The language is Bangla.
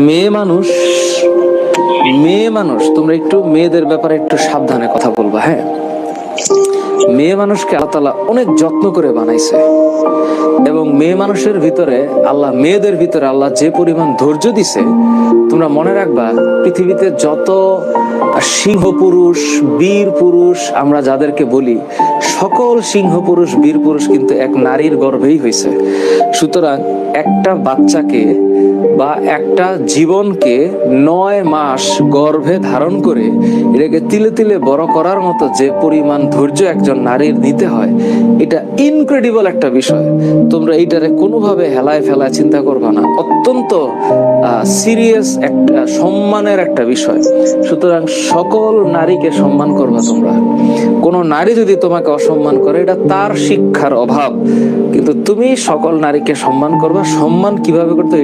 মেয়ে মানুষ তোমরা একটু মেয়েদের ব্যাপারে একটু সাবধানে কথা বলবা, হ্যাঁ? মেয়ে মানুষকে আল্লাহ তাআলা অনেক যত্ন করে বানাইছে, এবং মেয়ে মানুষের ভিতরে আল্লাহ, মেয়েদের ভিতরে আল্লাহ যে পরিমাণ ধৈর্য দিছে, তোমরা মনে রাখবা পৃথিবীতে যত সিংহ পুরুষ, বীর পুরুষ আমরা যাদেরকে বলি, সকল সিংহ পুরুষ, বীর পুরুষ কিন্তু এক নারীর গর্ভেই হয়েছে। সুতরাং একটা বাচ্চাকে বা একটা জীবনকে 9 মাস গর্ভে ধারণ করে এটাকে তিলে তিলে বড় করার মতো যে পরিমাণ ধৈর্য একজন নারীর নিতে হয়, এটা ইনক্রেডিবল একটা বিষয়। তোমরা এইটারে কোনোভাবে হেলায় ফেলায় চিন্তা করবা না, অত্যন্ত সিরিয়াস একটা সম্মানের একটা বিষয়। সুতরাং সকল নারীকে সম্মান করবা তোমরা। কোন নারী যদি তোমাকে অসম্মান করে, এটা তার শিক্ষার অভাব, কিন্তু তুমি সকল নারীকে সম্মান করবা। সম্মান কিভাবে করতে